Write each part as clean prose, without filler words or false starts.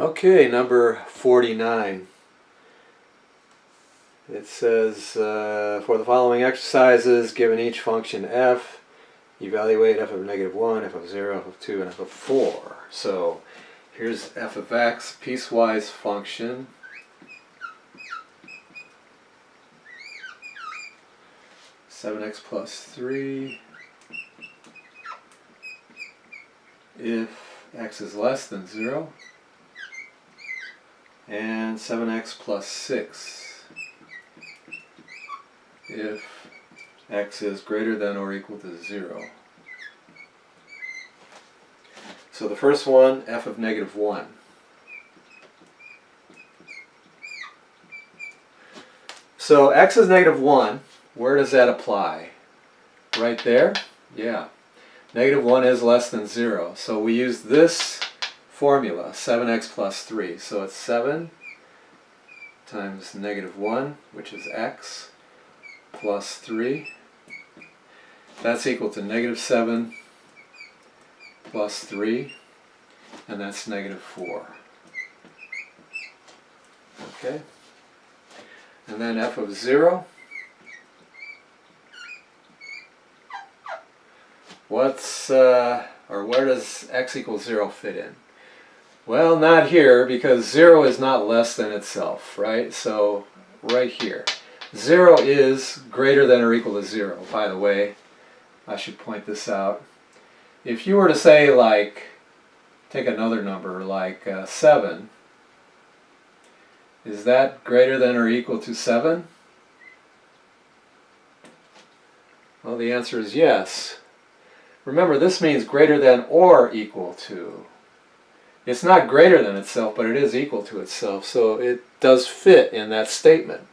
Okay, number 49. It says, for the following exercises, given each function f, evaluate f of -1, f of 0, f of 2, and f of 4. So here's f of x, piecewise function. (7x plus 3) if x is less than 0, and 7x plus 6 if x is greater than or equal to 0. So the first one, f of -1. So x is -1. Where does that apply? Right there? Yeah. -1 is less than 0. So we use this formula, 7x plus 3. So it's 7 times -1, which is x, plus 3. That's equal to -7 plus 3, and that's -4. Okay? And then f of 0. Where does x equals 0 fit in? Well, not here, because 0 is not less than itself, right? So, right here. 0 is greater than or equal to 0. By the way, I should point this out. If you were to say, like, take another number, like 7, is that greater than or equal to 7? Well, the answer is yes. Remember, this means greater than or equal to. It's not greater than itself, but it is equal to itself, so it does fit in that statement.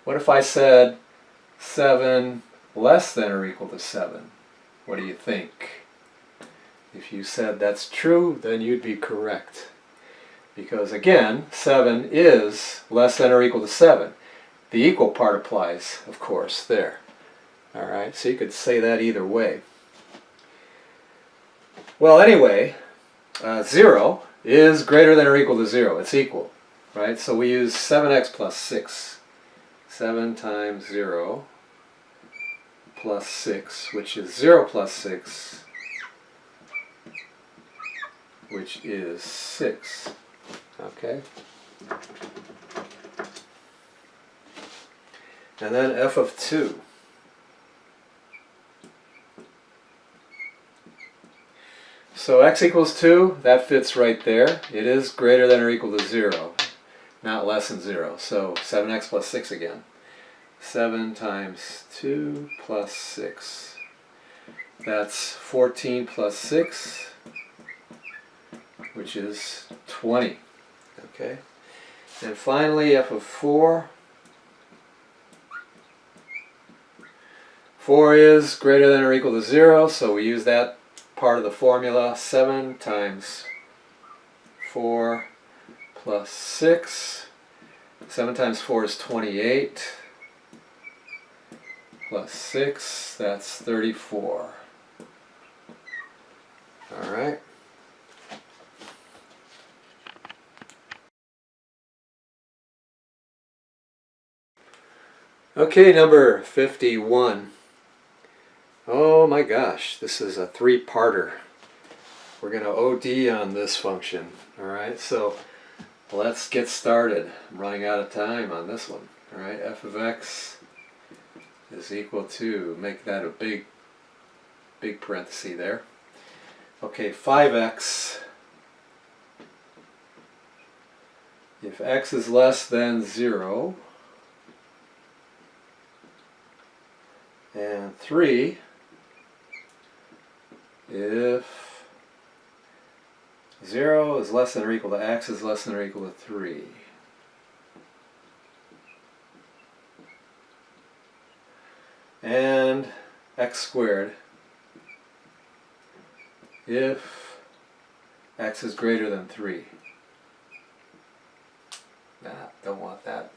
What if I said 7 less than or equal to 7? What do you think? If you said that's true, then you'd be correct. Because again, 7 is less than or equal to 7. The equal part applies, of course, there. Alright, so you could say that either way. Well, anyway, 0 is greater than or equal to 0. It's equal, right? So we use 7x plus 6. 7 times 0 plus 6, which is 0 plus 6, which is 6. Okay? And then f of 2. So x equals 2, that fits right there. It is greater than or equal to 0, not less than 0. So 7x plus 6 again. 7 times 2 plus 6. That's 14 plus 6, which is 20. Okay? And finally, f of 4. 4 is greater than or equal to 0, so we use that part of the formula. 7 times 4 plus 6. 7 times 4 is 28. Plus 6, that's 34. Alright. Okay, number 51. Oh my gosh, this is a three-parter. We're going to OD on this function. Alright, so let's get started. I'm running out of time on this one. Alright, f of x is equal to, make that a big parenthesis there. Okay, 5x. If x is less than 0, and 3 if 0 is less than or equal to x is less than or equal to 3. And x squared if x is greater than 3. Nah, don't want that.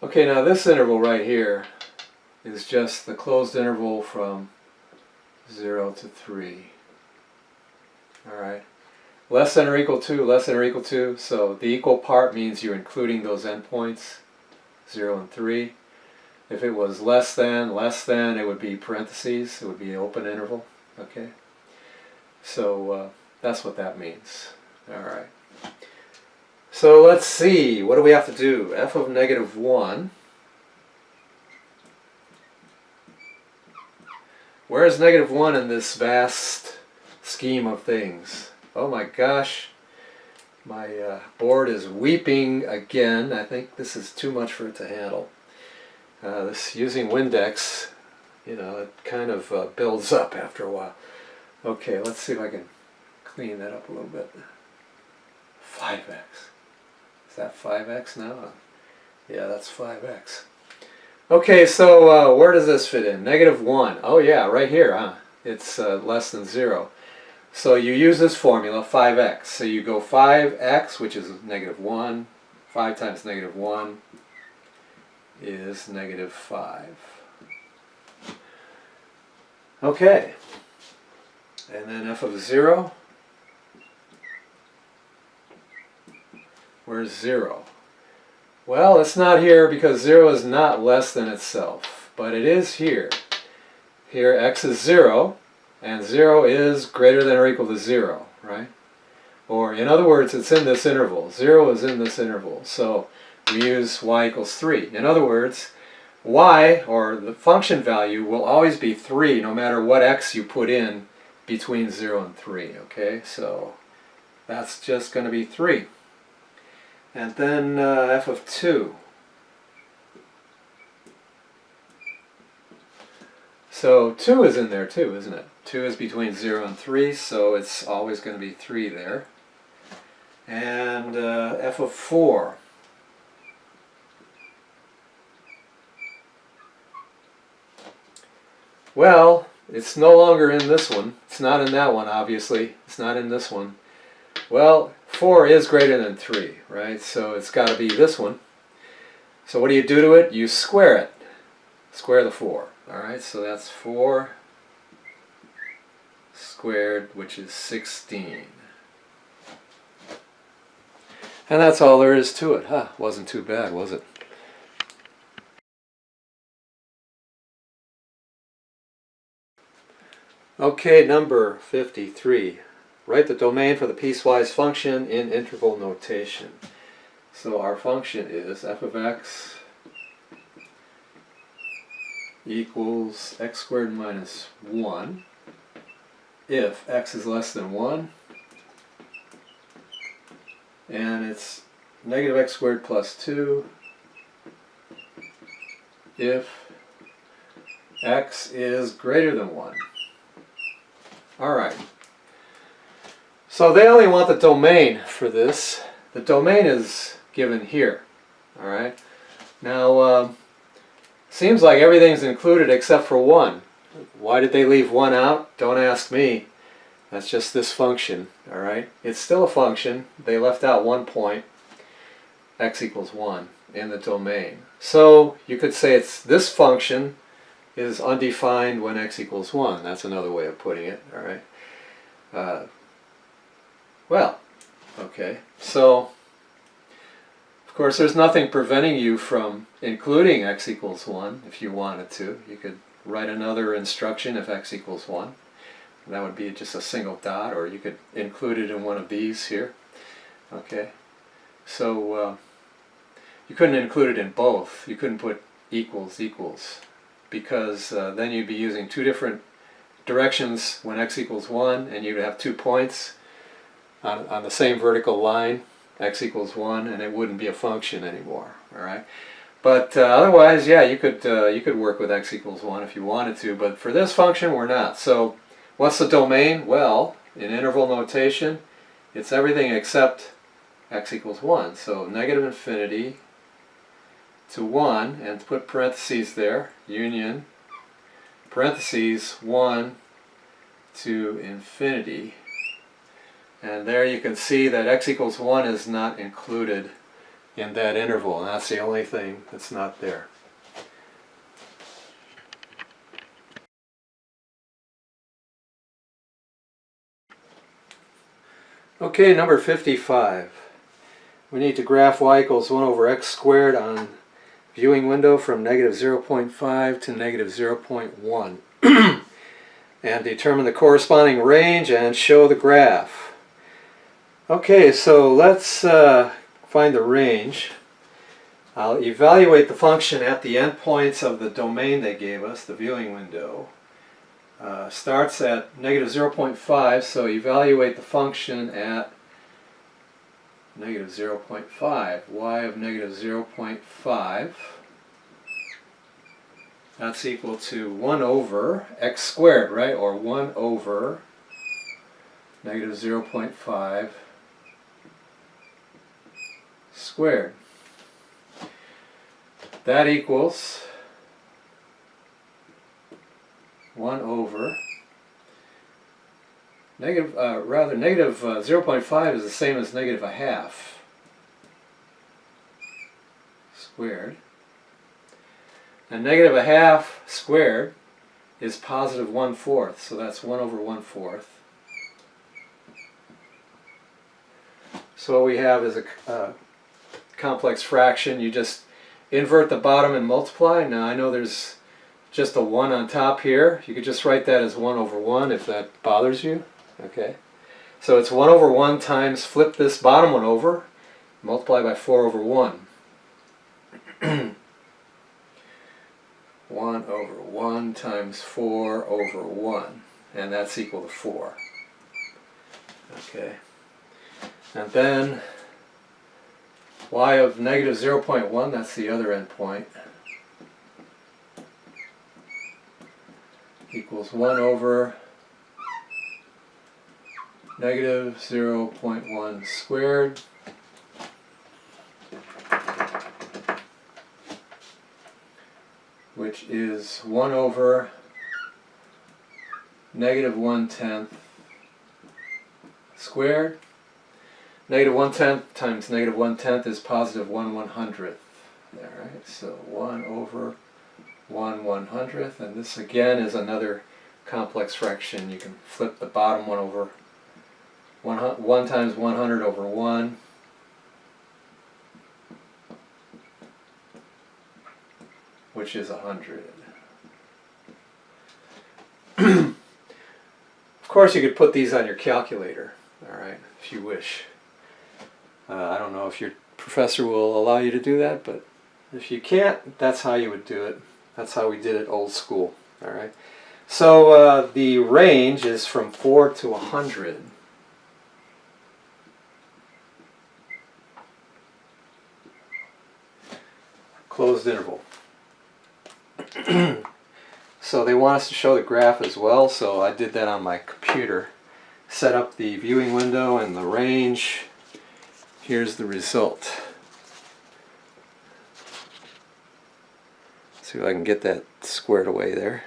Okay, now this interval right here is just the closed interval from 0 to 3. Alright. Less than or equal to, less than or equal to. So the equal part means you're including those endpoints, 0 and 3. If it was less than, it would be parentheses. It would be an open interval. Okay. So that's what that means. Alright. So let's see. What do we have to do? F of negative 1. Where is negative 1 in this vast scheme of things? Oh my gosh, my board is weeping again. I think this is too much for it to handle. This using Windex, you know, it kind of builds up after a while. Okay, let's see if I can clean that up a little bit. 5x. Is that 5x now? Yeah, that's 5x. Okay, so where does this fit in? Negative 1. Oh yeah, right here, huh? It's less than 0. So you use this formula, 5x. So you go 5x, which is negative 1. 5 times negative 1 is negative 5. Okay. And then f of 0. Where's 0? Well, it's not here because 0 is not less than itself. But it is here. Here x is 0. And 0 is greater than or equal to 0, right? Or in other words, it's in this interval. 0 is in this interval. So we use y equals 3. In other words, y, or the function value, will always be 3 no matter what x you put in between 0 and 3. Okay, so that's just going to be 3. And then f of 2. So 2 is in there too, isn't it? 2 is between 0 and 3, so it's always going to be 3 there. And f of 4. Well, it's no longer in this one. It's not in that one, obviously. It's not in this one. Well, 4 is greater than 3, right? So it's got to be this one. So what do you do to it? You square it. Square the 4. Alright, so that's 4 squared, which is 16. And that's all there is to it. Huh, wasn't too bad, was it? Okay, number 53. Write the domain for the piecewise function in interval notation. So our function is f of x equals x squared minus 1 if x is less than 1, and it's negative x squared plus 2 if x is greater than 1. Alright, so they only want the domain for this. The domain is given here. Alright, now seems like everything's included except for 1. Why did they leave 1 out? Don't ask me. That's just this function. Alright, it's still a function. They left out 1 point, x equals 1, in the domain. So you could say it's this function is undefined when x equals 1. That's another way of putting it. Alright. Well, okay. So of course, there's nothing preventing you from including x equals 1 if you wanted to. You could write another instruction if x equals 1. That would be just a single dot, or you could include it in one of these here. Okay, so you couldn't include it in both. You couldn't put equals equals, because then you'd be using two different directions when x equals 1, and you'd have 2 points on the same vertical line, x equals 1, and it wouldn't be a function anymore. All right, but otherwise, yeah, you could work with x equals 1 if you wanted to, but for this function, we're not. So what's the domain? Well, in interval notation, it's everything except x equals 1. So negative infinity to 1, and put parentheses there, union, parentheses 1 to infinity. And there you can see that x equals 1 is not included in that interval, and that's the only thing that's not there. Okay, number 55. We need to graph y equals 1 over x squared on viewing window from negative 0.5 to negative 0.1 and determine the corresponding range and show the graph. Okay, so let's find the range. I'll evaluate the function at the endpoints of the domain they gave us, the viewing window. Starts at negative 0.5, so evaluate the function at negative 0.5. Y of negative 0.5. That's equal to 1 over x squared, right? Or 1 over negative 0.5 squared. That equals 1 over negative 0.5 is the same as negative a half squared. And negative a half squared is positive 1/4, so that's 1 over 1/4. So what we have is a complex fraction. You just invert the bottom and multiply. Now I know there's just a 1 on top here. You could just write that as 1 over 1 if that bothers you. Okay, so it's 1 over 1 times, flip this bottom one over, multiply by 4 over 1. 1 over 1 times 4 over 1, and that's equal to 4. Okay, and then y of negative 0.1, that's the other endpoint, equals 1 over negative 0.1 squared which is 1 over negative 1/10 squared. Negative 1/10 times negative 1/10 is positive 1/100th. There, right? So 1 over 1/100th, and this again is another complex fraction. You can flip the bottom one over, 1 times 100 over 1. Which is 100. Of course you could put these on your calculator, alright, if you wish. I don't know if your professor will allow you to do that, but if you can't, that's how you would do it. That's how we did it old school, alright. So the range is from 4 to 100. Closed interval. So they want us to show the graph as well, so I did that on my computer. Set up the viewing window and the range. Here's the result. See if I can get that squared away there.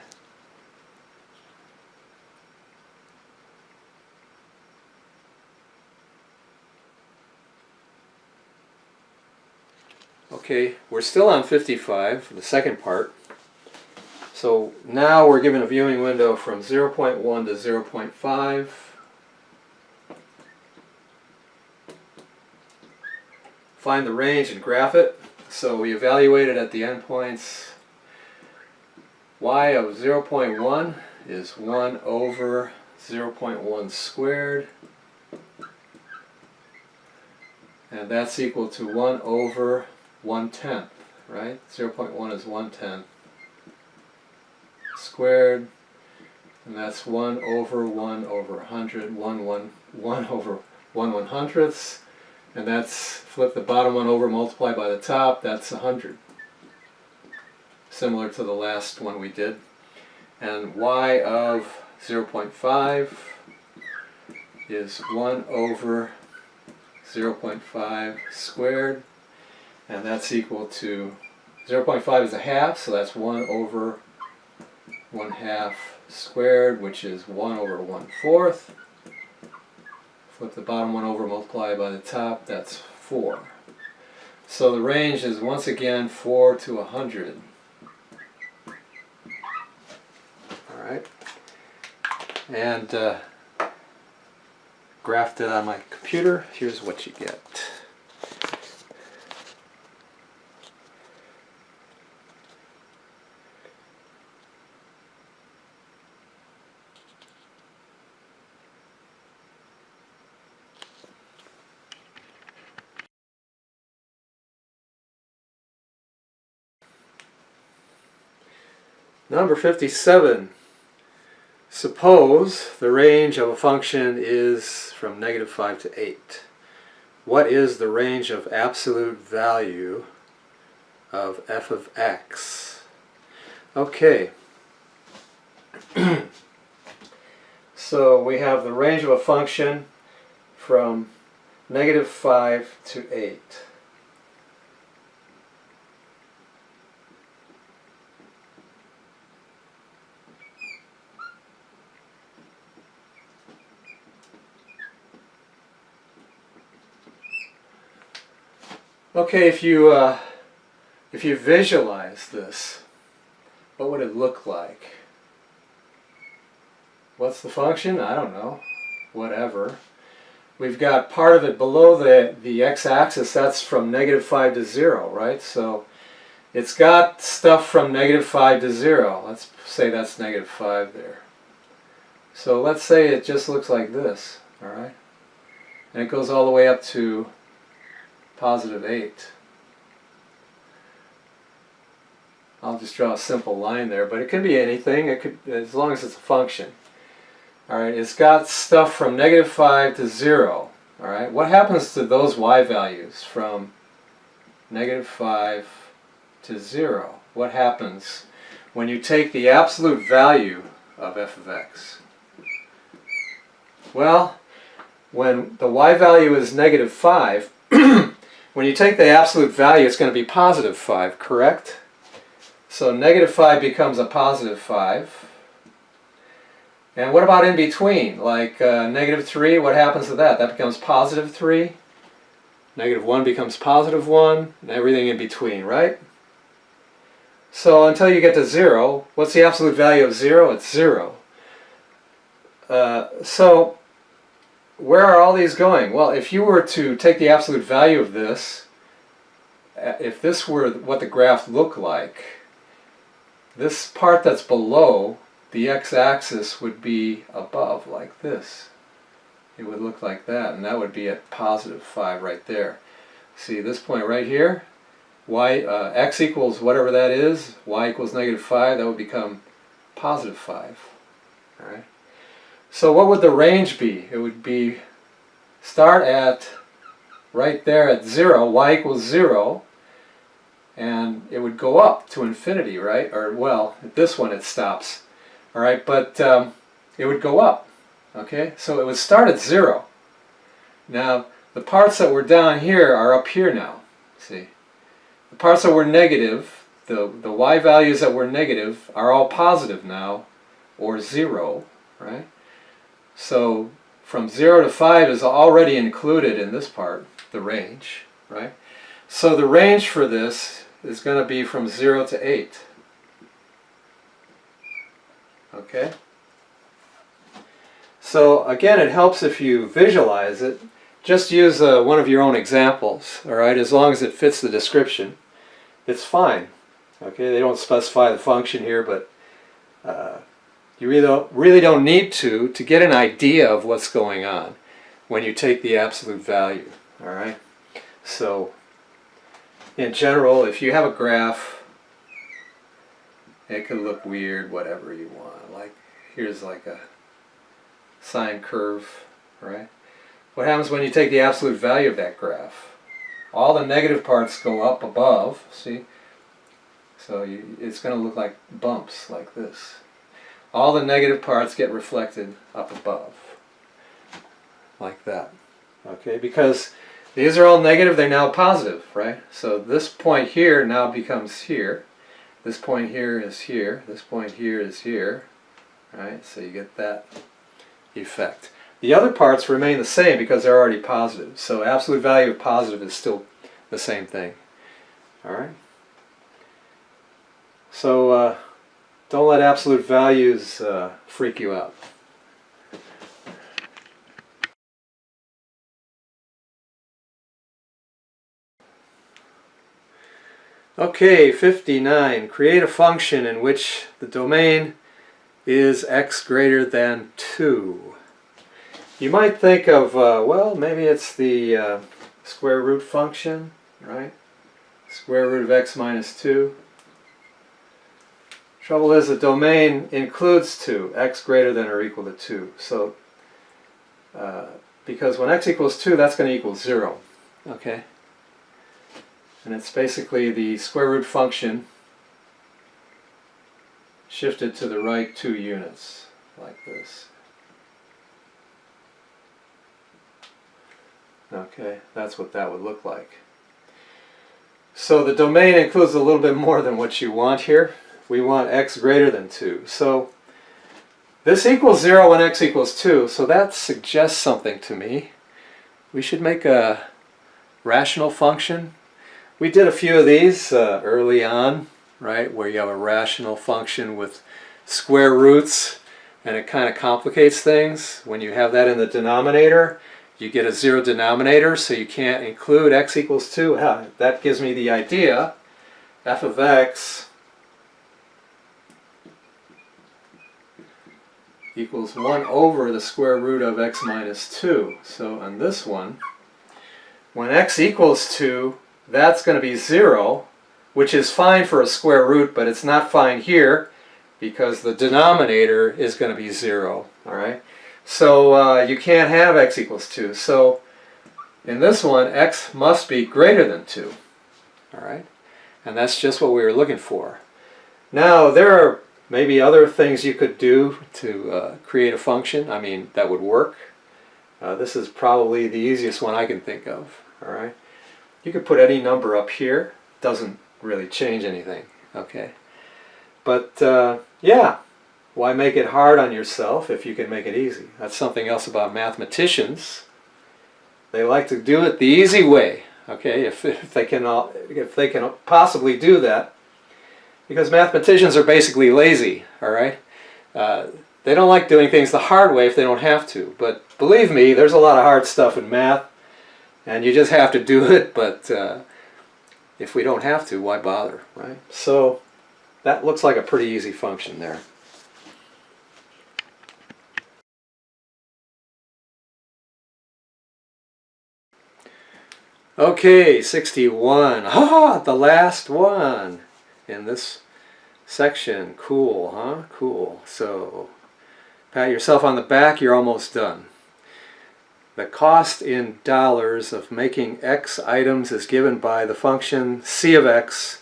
Okay, we're still on 55, the second part. So now we're given a viewing window from 0.1 to 0.5. Find the range and graph it. So we evaluate it at the endpoints. Y of 0.1 is 1 over 0.1 squared. And that's equal to 1 over 1/10, right? 0.1 is 1/10 squared, and that's 1 over 1 over 100, 1 over 1/100ths, and that's, flip the bottom one over, multiply by the top, that's 100. Similar to the last one we did. And y of 0.5 is 1 over 0.5 squared, and that's equal to 0.5 is a half, so that's 1 over 1/2 squared, which is 1 over 1/4. Flip the bottom one over, multiply by the top, that's 4. So the range is once again 4 to 100. Alright. And graphed it on my computer. Here's what you get. Number 57. Suppose the range of a function is from -5 to 8. What is the range of absolute value of f of x? Okay. So we have the range of a function from -5 to 8. Okay, if you visualize this, what would it look like? What's the function? I don't know. Whatever. We've got part of it below the x-axis. That's from -5 to 0, right? So it's got stuff from -5 to 0. Let's say that's -5 there. So let's say it just looks like this, all right? And it goes all the way up to +8. I'll just draw a simple line there, but it could be anything. It could, as long as it's a function. All right, it's got stuff from -5 to 0. All right, what happens to those y values from -5 to 0? What happens when you take the absolute value of f of x? Well, when the y value is -5, when you take the absolute value, it's going to be +5, correct? So -5 becomes a +5. And what about in between? Like -3, what happens to that? That becomes +3. -1 becomes +1, and everything in between, right? So until you get to 0, what's the absolute value of 0? It's 0. So where are all these going? Well, if you were to take the absolute value of this, if this were what the graph looked like, this part that's below the x-axis would be above, like this. It would look like that, and that would be at +5 right there. See this point right here? X equals whatever that is, y equals -5, that would become +5. All right. So what would the range be? It would be start at right there at 0, y equals 0, and it would go up to infinity, right? Or, well, at this one it stops. All right, but it would go up. Okay, so it would start at 0. Now, the parts that were down here are up here now. See? The parts that were negative, the y values that were negative, are all positive now, or 0, right? So from 0 to 5 is already included in this part, the range, right? So the range for this is going to be from 0 to 8. Okay? So again, it helps if you visualize it. Just use one of your own examples, all right? As long as it fits the description, it's fine. Okay? They don't specify the function here, but you really don't need to get an idea of what's going on when you take the absolute value. All right. So, in general, if you have a graph, it can look weird, whatever you want. Like here's like a sine curve, right? What happens when you take the absolute value of that graph? All the negative parts go up above. See? So it's going to look like bumps like this. All the negative parts get reflected up above, like that. Okay, because these are all negative, they're now positive, right? So this point here now becomes here. This point here is here. This point here is here. Right? So you get that effect. The other parts remain the same because they're already positive. So absolute value of positive is still the same thing. All right? So don't let absolute values freak you out. Okay, 59. Create a function in which the domain is x greater than 2. You might think of, well, maybe it's the square root function, right? Square root of x minus 2. Trouble is the domain includes 2, x greater than or equal to 2. So, because when x equals 2, that's going to equal 0. Okay? And it's basically the square root function shifted to the right 2 units, like this. Okay, that's what that would look like. So the domain includes a little bit more than what you want here. We want x greater than 2. So this equals 0 when x equals 2, so that suggests something to me. We should make a rational function. We did a few of these early on, right, where you have a rational function with square roots, and it kind of complicates things. When you have that in the denominator, you get a 0 denominator, so you can't include x equals 2. That gives me the idea. F of x equals 1 over the square root of x minus 2. So on this one, when x equals 2, that's going to be 0, which is fine for a square root, but it's not fine here because the denominator is going to be 0. All right? So you can't have x equals 2. So in this one, x must be greater than 2. All right? And that's just what we were looking for. Now, there are maybe other things you could do to create a function. I mean, that would work. This is probably the easiest one I can think of. All right? You could put any number up here. Doesn't really change anything. Okay? But, yeah. Why make it hard on yourself if you can make it easy? That's something else about mathematicians. They like to do it the easy way, okay? If they can possibly do that, because mathematicians are basically lazy, all right? They don't like doing things the hard way if they don't have to. But believe me, there's a lot of hard stuff in math, and you just have to do it. But if we don't have to, why bother, right? So that looks like a pretty easy function there. Okay, 61. The last one in this section. Cool, huh? Cool. So, pat yourself on the back, you're almost done. The cost in dollars of making x items is given by the function c of x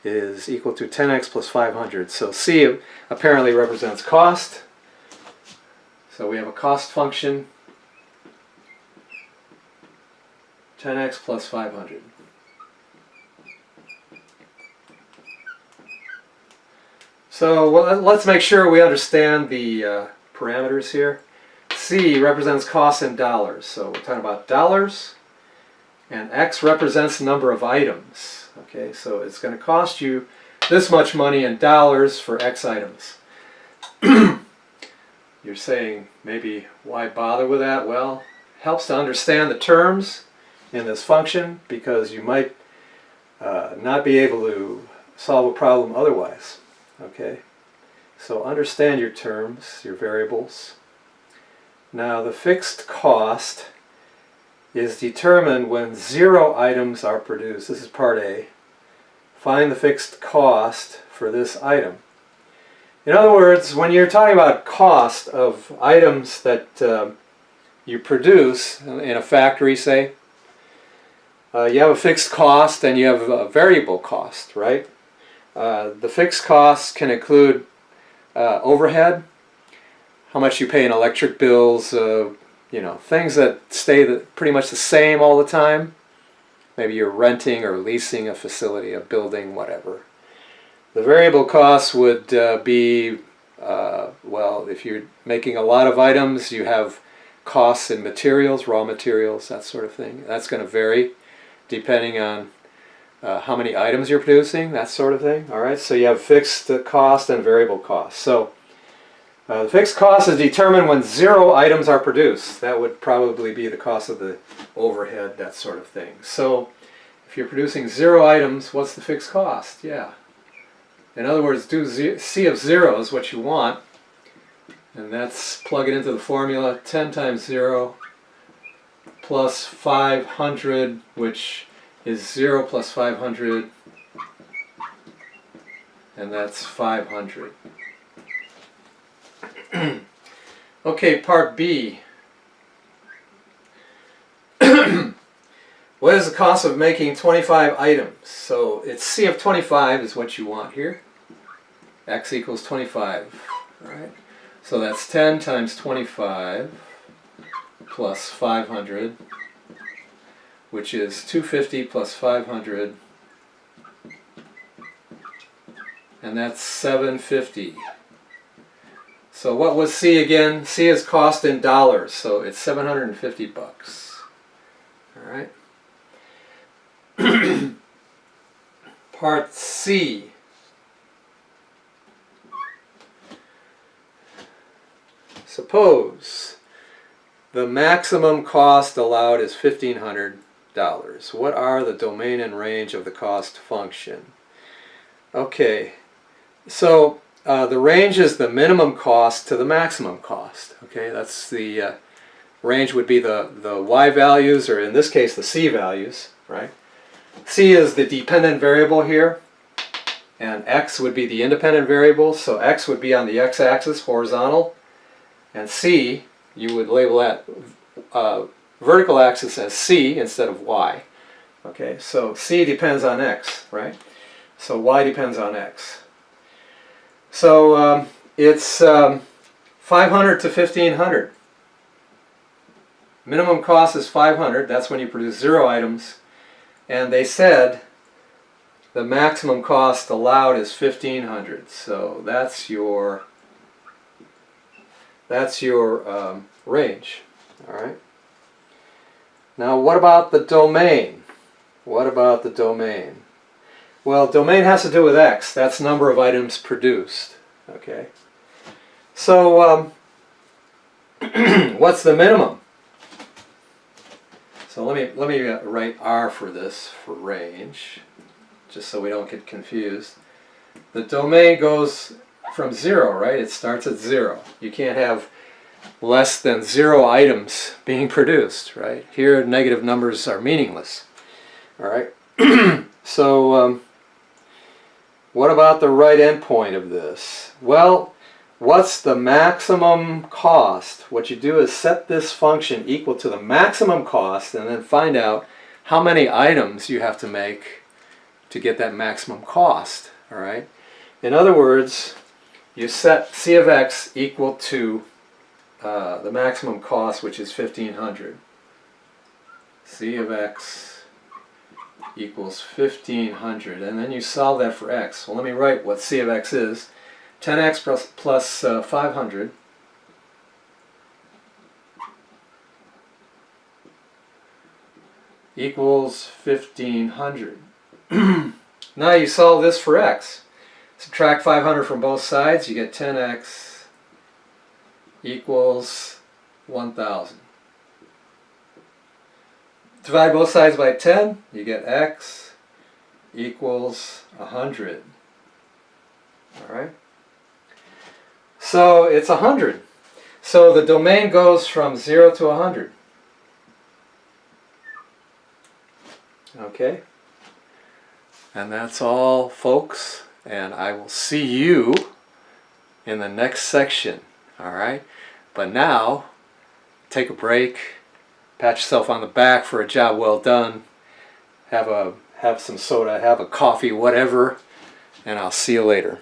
is equal to 10x plus 500. So c apparently represents cost. So we have a cost function, 10x plus 500. So let's make sure we understand the parameters here. C represents cost in dollars, so we're talking about dollars, and X represents the number of items. Okay, so it's going to cost you this much money in dollars for X items. You're saying, maybe why bother with that? Well, it helps to understand the terms in this function, because you might not be able to solve a problem otherwise. Okay, so understand your terms, your variables. Now the fixed cost is determined when 0 items are produced. This is part A. Find the fixed cost for this item. In other words, when you're talking about cost of items that you produce in a factory, say, you have a fixed cost and you have a variable cost, right? The fixed costs can include overhead, how much you pay in electric bills, you know, things that stay pretty much the same all the time. Maybe you're renting or leasing a facility, a building, whatever. The variable costs would be, well, if you're making a lot of items, you have costs in materials, raw materials, that sort of thing. That's going to vary depending on how many items you're producing, that sort of thing. All right, so you have fixed cost and variable cost. So the fixed cost is determined when 0 items are produced. That would probably be the cost of the overhead, that sort of thing. So If you're producing 0 items, what's the fixed cost? Yeah. In other words, do C of 0 is what you want. And that's plug it into the formula. 10 times 0 plus 500, which is 0 plus 500. And that's 500. Okay, part B. What is the cost of making 25 items? So it's C of 25 is what you want here. X equals 25. All right. So that's 10 times 25 plus 500, which is 250 plus 500, and that's 750. So what was C again? C is cost in dollars, so it's 750 bucks. All right. Part C. Suppose the maximum cost allowed is $1,500. What are the domain and range of the cost function? Okay, so the range is the minimum cost to the maximum cost. Okay, that's the range would be the y values, or in this case the c values, right? C is the dependent variable here, and x would be the independent variable, so x would be on the x-axis, horizontal, and c, you would label that vertical axis as c instead of y. Okay, so c depends on x, right? So y depends on x. So it's 500 to 1,500. Minimum cost is 500, that's when you produce 0 items. And they said the maximum cost allowed is 1,500. So that's your range. All right. Now what about the domain? What about the domain? Well, domain has to do with x. That's number of items produced. Okay. So what's the minimum? So let me write R for this, for range, just so we don't get confused. The domain goes from 0, right? It starts at 0. You can't have less than 0 items being produced, right? Here, negative numbers are meaningless. All right. So what about the right endpoint of this? Well, what's the maximum cost? What you do is set this function equal to the maximum cost and then find out how many items you have to make to get that maximum cost. All right. In other words, you set C of x equal to the maximum cost, which is 1,500. C of x equals 1,500, and then you solve that for x. Well, let me write what C of x is. 10x plus 500 equals 1,500. Now you solve this for x. Subtract 500 from both sides, you get 10x equals 1,000. Divide both sides by 10, you get x equals 100. All right? So it's 100. So the domain goes from 0 to 100. Okay? And that's all, folks. And I will see you in the next section. All right? But now, take a break, pat yourself on the back for a job well done, have some soda, have a coffee, whatever, and I'll see you later.